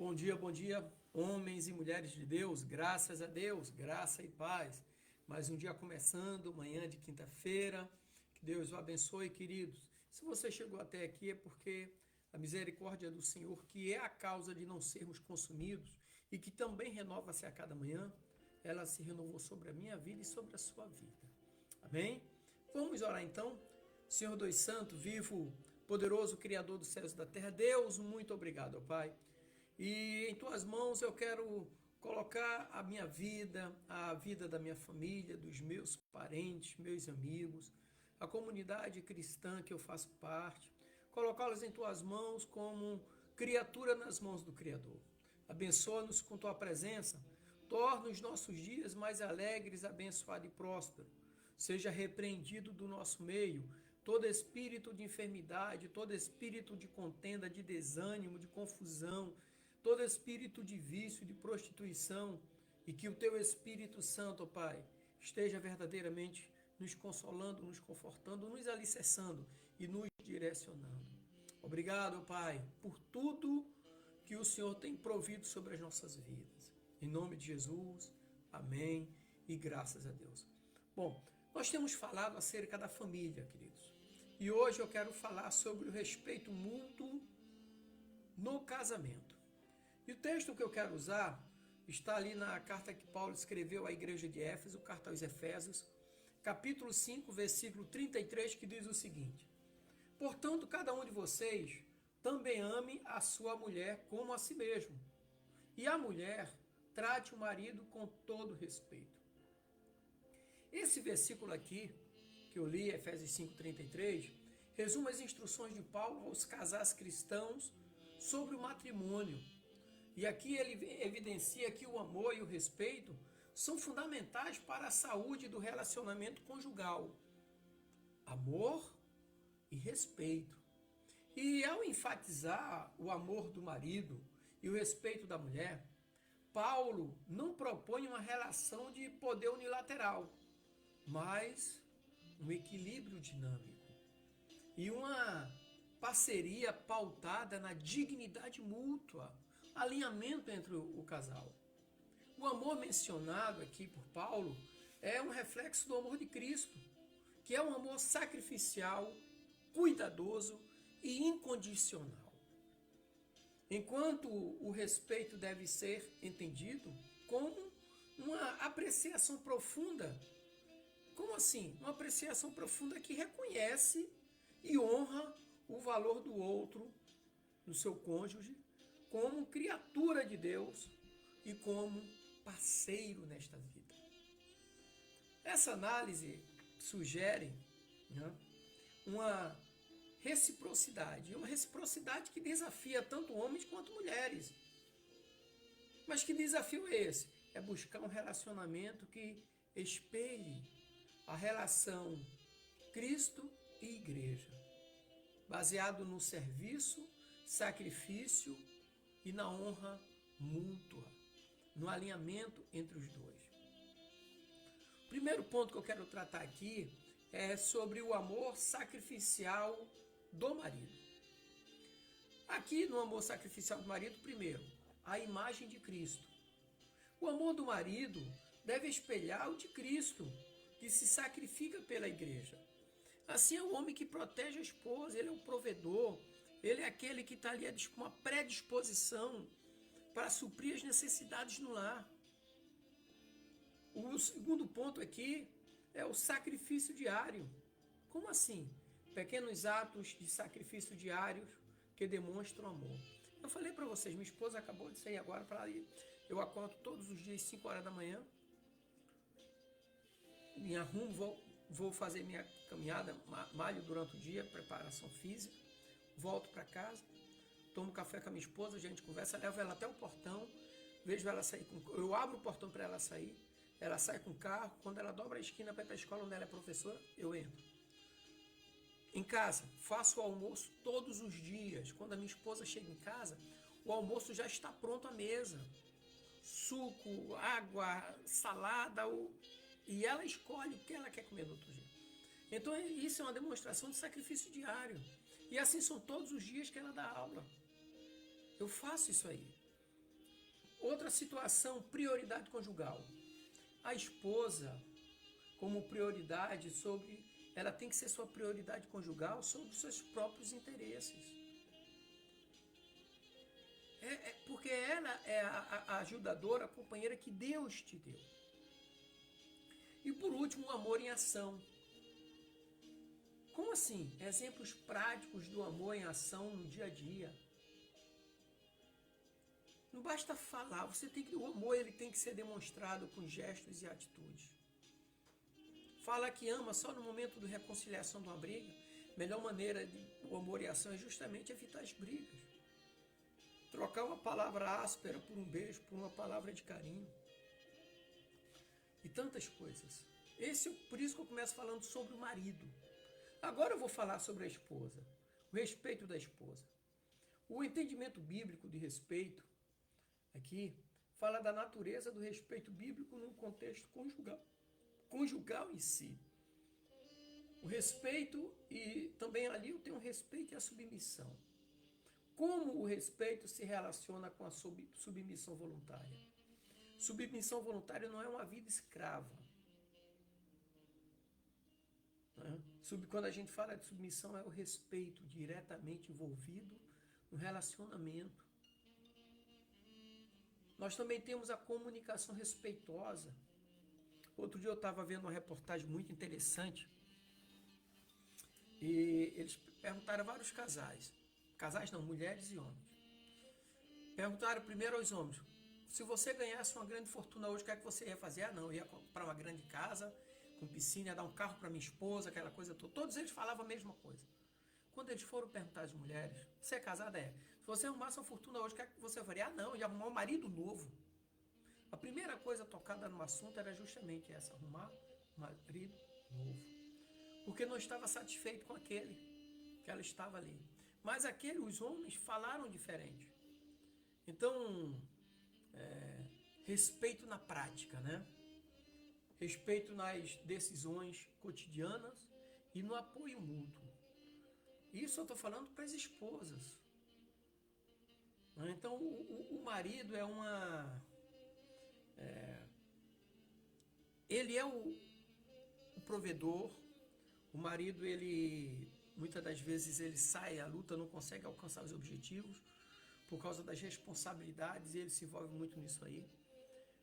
bom dia, homens e mulheres de Deus, graças a Deus, graça e paz. Mais um dia começando, manhã de quinta-feira, que Deus o abençoe, queridos. Se você chegou até aqui é porque a misericórdia do Senhor, que é a causa de não sermos consumidos e que também renova-se a cada manhã, ela se renovou sobre a minha vida e sobre a sua vida. Amém? Vamos orar então? Senhor Deus Santo, vivo, poderoso, Criador dos céus e da terra, Deus, muito obrigado, ó Pai. E em tuas mãos eu quero colocar a minha vida, a vida da minha família, dos meus parentes, meus amigos, a comunidade cristã que eu faço parte, colocá-los em tuas mãos como criatura nas mãos do Criador. Abençoa-nos com tua presença, torna os nossos dias mais alegres, abençoado e próspero. Seja repreendido do nosso meio todo espírito de enfermidade, todo espírito de contenda, de desânimo, de confusão, todo espírito de vício, de prostituição, e que o teu Espírito Santo, Pai, esteja verdadeiramente nos consolando, nos confortando, nos alicerçando e nos direcionando. Obrigado, Pai, por tudo que o Senhor tem provido sobre as nossas vidas. Em nome de Jesus, amém e graças a Deus. Bom, nós temos falado acerca da família, queridos. E hoje eu quero falar sobre o respeito mútuo no casamento. E o texto que eu quero usar está ali na carta que Paulo escreveu à igreja de Éfeso, carta aos Efésios, capítulo 5, versículo 33, que diz o seguinte: Portanto, cada um de vocês também ame a sua mulher como a si mesmo, e a mulher trate o marido com todo respeito. Esse versículo aqui, que eu li, Efésios 5,33, resume as instruções de Paulo aos casais cristãos sobre o matrimônio. E aqui ele evidencia que o amor e o respeito são fundamentais para a saúde do relacionamento conjugal. Amor e respeito. E ao enfatizar o amor do marido e o respeito da mulher, Paulo não propõe uma relação de poder unilateral, mas um equilíbrio dinâmico e uma parceria pautada na dignidade mútua, alinhamento entre o casal. O amor mencionado aqui por Paulo é um reflexo do amor de Cristo, que é um amor sacrificial, cuidadoso e incondicional. Enquanto o respeito deve ser entendido como uma apreciação profunda. Como assim? Uma apreciação profunda que reconhece e honra o valor do outro, do seu cônjuge, como criatura de Deus e como parceiro nesta vida. Essa análise sugere, né, uma reciprocidade que desafia tanto homens quanto mulheres. Mas que desafio é esse? É buscar um relacionamento que espelhe a relação Cristo e igreja, baseado no serviço, sacrifício e na honra mútua, no alinhamento entre os dois. O primeiro ponto que eu quero tratar aqui é sobre o amor sacrificial do marido. Aqui no amor sacrificial do marido, primeiro, a imagem de Cristo. O amor do marido deve espelhar o de Cristo, que se sacrifica pela igreja. Assim é o homem que protege a esposa, ele é o provedor, ele é aquele que está ali com uma predisposição para suprir as necessidades no lar. O segundo ponto aqui é o sacrifício diário. Como assim? Pequenos atos de sacrifício diários que demonstram amor. Eu falei para vocês, minha esposa acabou de sair agora para ali. Eu acordo todos os dias 5 horas da manhã, me arrumo, vou fazer minha caminhada, malho durante o dia, preparação física, volto para casa, tomo café com a minha esposa, a gente conversa, levo ela até o portão, vejo ela sair, eu abro o portão para ela sair, ela sai com o carro, quando ela dobra a esquina para ir para a escola onde ela é professora, eu entro. Em casa, faço o almoço todos os dias. Quando a minha esposa chega em casa, o almoço já está pronto à mesa. Suco, água, salada, e ela escolhe o que ela quer comer no outro dia. Então isso é uma demonstração de sacrifício diário. E assim são todos os dias que ela dá aula. Eu faço isso aí. Outra situação, prioridade conjugal. A esposa, como prioridade ela tem que ser sua prioridade conjugal sobre os seus próprios interesses. Porque ela é a ajudadora, a companheira que Deus te deu. E por último, o amor em ação. Como assim? Exemplos práticos do amor em ação no dia a dia. Não basta falar, o amor ele tem que ser demonstrado com gestos e atitudes. Fala que ama só no momento de reconciliação de uma briga. Melhor maneira do amor em ação é justamente evitar as brigas. Trocar uma palavra áspera por um beijo, por uma palavra de carinho. E tantas coisas. Por isso que eu começo falando sobre o marido. Agora eu vou falar sobre a esposa. O respeito da esposa. O entendimento bíblico de respeito, aqui, fala da natureza do respeito bíblico num contexto conjugal em si. O respeito, e também ali eu tenho o respeito e a submissão. Como o respeito se relaciona com a submissão voluntária? Submissão voluntária não é uma vida escrava. Quando a gente fala de submissão, é o respeito diretamente envolvido no relacionamento. Nós também temos a comunicação respeitosa. Outro dia eu estava vendo uma reportagem muito interessante e eles perguntaram a vários casais. Casais não, mulheres e homens. Perguntaram primeiro aos homens: se você ganhasse uma grande fortuna hoje, o que é que você ia fazer? Ah, não, eu ia comprar uma grande casa com piscina, ia dar um carro para minha esposa, aquela coisa toda. Todos eles falavam a mesma coisa. Quando eles foram perguntar às mulheres: você é casada? É. Se você arrumasse uma fortuna hoje, o que é que você faria? Ah, não, ia arrumar um marido novo. A primeira coisa tocada no assunto era justamente essa: arrumar um marido novo. Porque não estava satisfeito com aquele que ela estava ali. Mas os homens falaram diferente. Então, respeito na prática, né? Respeito nas decisões cotidianas e no apoio mútuo. Isso eu estou falando para as esposas. Então, o marido ele é o provedor. O marido, muitas das vezes, ele sai à luta, não consegue alcançar os objetivos por causa das responsabilidades, e ele se envolve muito nisso aí.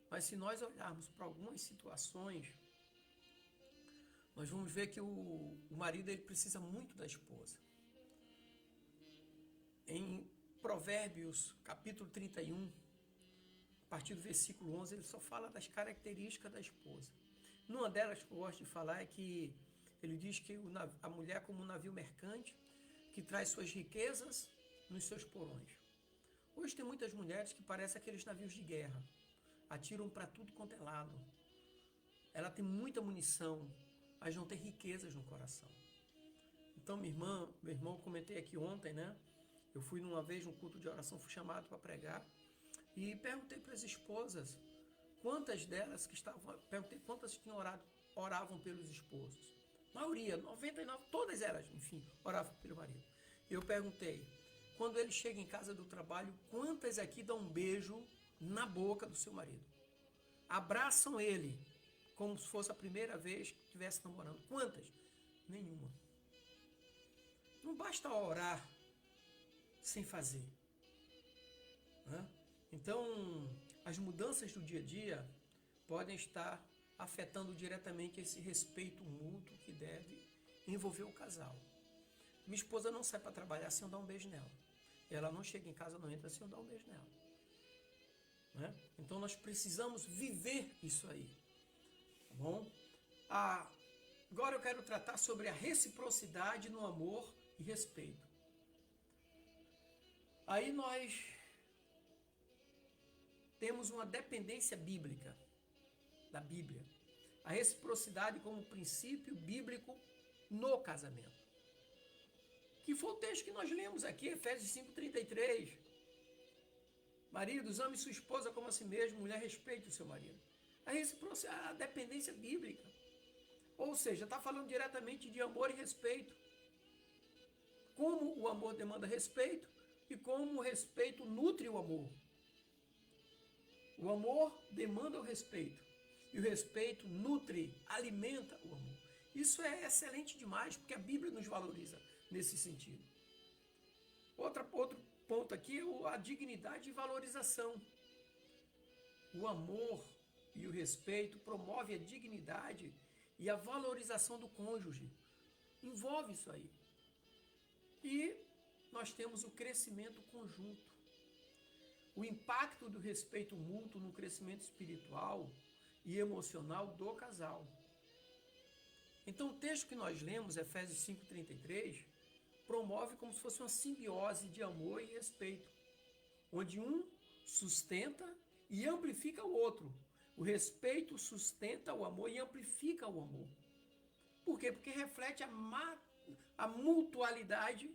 Mas se nós olharmos para algumas situações, nós vamos ver que o marido ele precisa muito da esposa. Em Provérbios, capítulo 31, a partir do versículo 11, ele só fala das características da esposa. Numa delas que eu gosto de falar é que ele diz que a mulher é como um navio mercante que traz suas riquezas nos seus porões. Hoje tem muitas mulheres que parecem aqueles navios de guerra. Atiram para tudo quanto é lado. Ela tem muita munição, mas não tem riquezas no coração. Então, meu irmão, eu comentei aqui ontem, né? Eu fui numa vez num culto de oração, fui chamado para pregar e perguntei para as esposas quantas delas perguntei quantas tinham oravam pelos esposos. A maioria, 99, todas elas, enfim, oravam pelo marido. Eu perguntei, quando ele chega em casa do trabalho, quantas aqui dão um beijo na boca do seu marido? Abraçam ele como se fosse a primeira vez que estivesse namorando. Quantas? Nenhuma. Não basta orar sem fazer. Então, as mudanças do dia a dia podem estar afetando diretamente esse respeito mútuo que deve envolver o casal. Minha esposa não sai para trabalhar sem eu dar um beijo nela. Ela não chega em casa, não entra sem eu dar um beijo nela. Então nós precisamos viver isso aí. Tá bom? Agora eu quero tratar sobre a reciprocidade no amor e respeito. Aí nós temos uma dependência bíblica da Bíblia. A reciprocidade como princípio bíblico no casamento. Que foi o texto que nós lemos aqui, Efésios 5:33. Maridos, ame sua esposa como a si mesmo, mulher, respeite o seu marido. A reciprocidade, a dependência bíblica. Ou seja, está falando diretamente de amor e respeito. Como o amor demanda respeito e como o respeito nutre o amor. O amor demanda o respeito. E o respeito nutre, alimenta o amor. Isso é excelente demais, porque a Bíblia nos valoriza nesse sentido. Outro ponto aqui é a dignidade e valorização. O amor e o respeito promove a dignidade e a valorização do cônjuge. Envolve isso aí. E nós temos o crescimento conjunto. O impacto do respeito mútuo no crescimento espiritual e emocional do casal. Então, o texto que nós lemos, Efésios 5,33, promove como se fosse uma simbiose de amor e respeito, onde um sustenta e amplifica o outro. O respeito sustenta o amor e amplifica o amor. Por quê? Porque reflete a mutualidade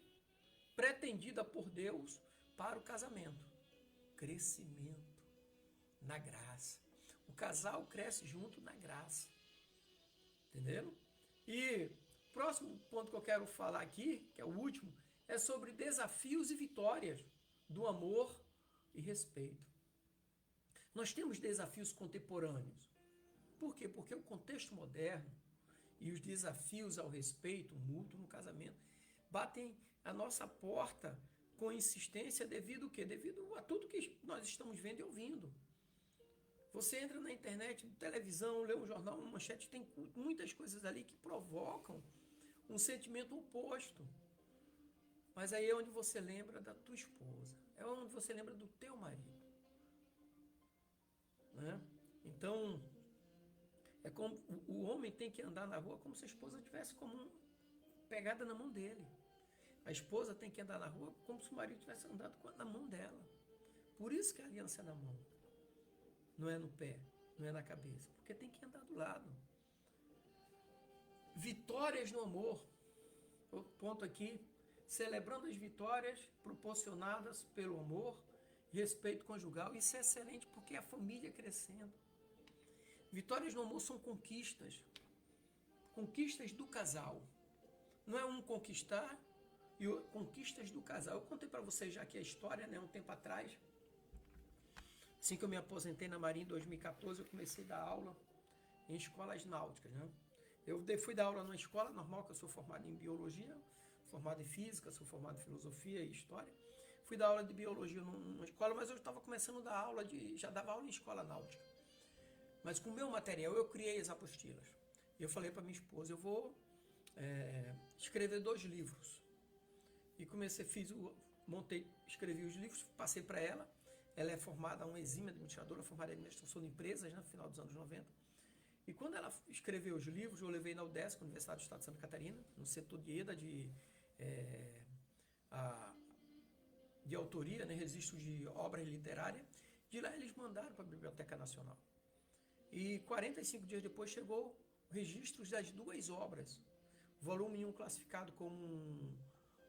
pretendida por Deus para o casamento. Crescimento na graça. O casal cresce junto na graça. Entenderam? E o próximo ponto que eu quero falar aqui, que é o último, é sobre desafios e vitórias do amor e respeito. Nós temos desafios contemporâneos. Por quê? Porque o contexto moderno e os desafios ao respeito mútuo no casamento batem a nossa porta com insistência devido ao quê? Devido a tudo que nós estamos vendo e ouvindo. Você entra na internet, televisão, lê um jornal, uma manchete, tem muitas coisas ali que provocam um sentimento oposto. Mas aí é onde você lembra da tua esposa, é onde você lembra do teu marido. Né? Então, é como o homem tem que andar na rua como se a esposa tivesse como pegada na mão dele. A esposa tem que andar na rua como se o marido tivesse andado na mão dela. Por isso que a aliança é na mão. Não é no pé, não é na cabeça. Porque tem que andar do lado. Vitórias no amor. Outro ponto aqui. Celebrando as vitórias proporcionadas pelo amor e respeito conjugal. Isso é excelente porque é a família crescendo. Vitórias no amor são conquistas. Conquistas do casal. Não é um conquistar e conquistas do casal. Eu contei para vocês já aqui a história, né, um tempo atrás. Assim que eu me aposentei na Marinha em 2014, eu comecei a dar aula em escolas náuticas. Né? Eu fui dar aula numa escola normal, que eu sou formado em biologia, formado em física, sou formado em filosofia e história. Fui dar aula de biologia numa escola, mas eu estava começando a dar aula já dava aula em escola náutica. Mas com o meu material eu criei as apostilas. E eu falei para minha esposa, eu vou escrever 2 livros. E comecei, escrevi os livros, passei para ela. Ela é formada, uma exímia administradora, formada em administração de empresas, né, no final dos anos 90. E quando ela escreveu os livros, eu levei na UDESC, Universidade do Estado de Santa Catarina, no setor de EDA, de autoria, né, registro de obras literárias. De lá eles mandaram para a Biblioteca Nacional. E 45 dias depois chegou registros das 2 obras. Volume 1 classificado como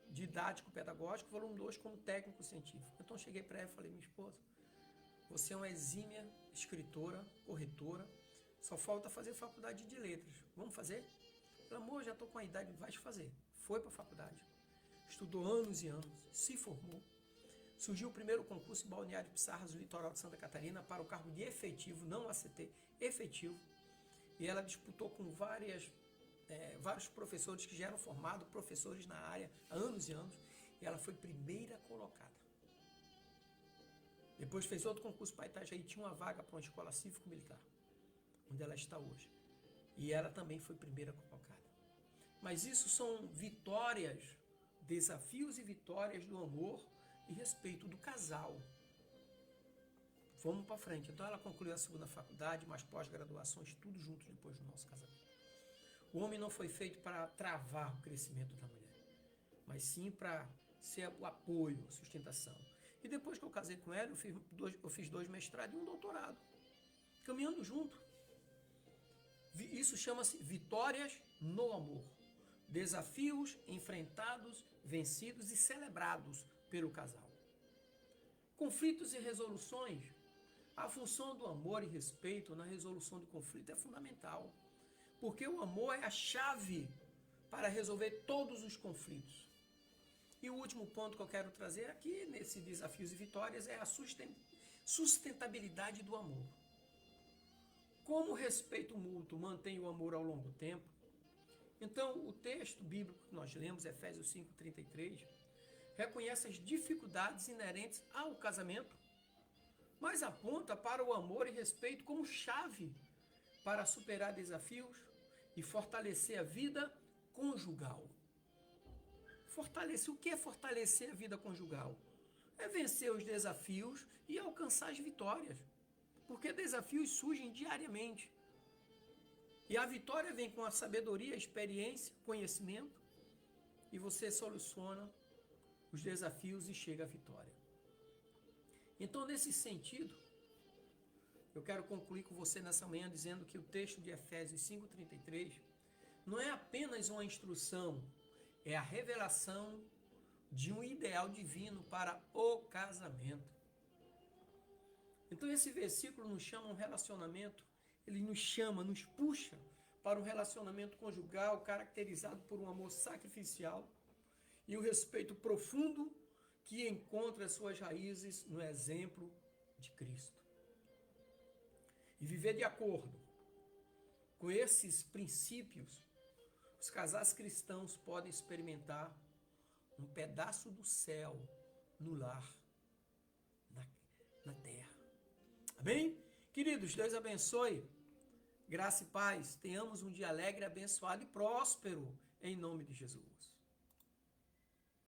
didático pedagógico, volume 2 como técnico científico. Então cheguei para ela e falei, minha esposa, você é uma exímia escritora, corretora, só falta fazer faculdade de letras. Vamos fazer? Pelo amor, já estou com a idade, vai fazer. Foi para a faculdade, estudou anos e anos, se formou. Surgiu o primeiro concurso em Balneário de Pissarras, no litoral de Santa Catarina, para o cargo de efetivo, não ACT, efetivo. E ela disputou com vários professores que já eram formados, professores na área há anos e anos, e ela foi primeira colocada. Depois fez outro concurso para Itajaí, tinha uma vaga para uma escola cívico-militar, onde ela está hoje. E ela também foi primeira colocada. Mas isso são vitórias, desafios e vitórias do amor e respeito do casal. Vamos para frente. Então ela concluiu a 2ª faculdade, mais pós-graduações, tudo junto depois do nosso casamento. O homem não foi feito para travar o crescimento da mulher, mas sim para ser o apoio, a sustentação. E depois que eu casei com ela, eu fiz 2 mestrados e um doutorado, caminhando junto. Isso chama-se vitórias no amor. Desafios enfrentados, vencidos e celebrados pelo casal. Conflitos e resoluções. A função do amor e respeito na resolução de conflito é fundamental. Porque o amor é a chave para resolver todos os conflitos. E o último ponto que eu quero trazer aqui, nesse desafios e vitórias, é a Sustentabilidade do amor. Como o respeito mútuo mantém o amor ao longo do tempo? Então, o texto bíblico que nós lemos, Efésios 5:33, reconhece as dificuldades inerentes ao casamento, mas aponta para o amor e respeito como chave para superar desafios e fortalecer a vida conjugal. O que é fortalecer a vida conjugal? É vencer os desafios e alcançar as vitórias, porque desafios surgem diariamente. E a vitória vem com a sabedoria, a experiência, conhecimento, e você soluciona os desafios e chega à vitória. Então, nesse sentido, eu quero concluir com você nessa manhã dizendo que o texto de Efésios 5:33 não é apenas uma instrução, é a revelação de um ideal divino para o casamento. Então esse versículo nos chama a um relacionamento, ele nos puxa para um relacionamento conjugal caracterizado por um amor sacrificial e um respeito profundo que encontra suas raízes no exemplo de Cristo. E viver de acordo com esses princípios, os casais cristãos podem experimentar um pedaço do céu no lar, na terra. Amém? Queridos, Deus abençoe. Graça e paz. Tenhamos um dia alegre, abençoado e próspero, em nome de Jesus.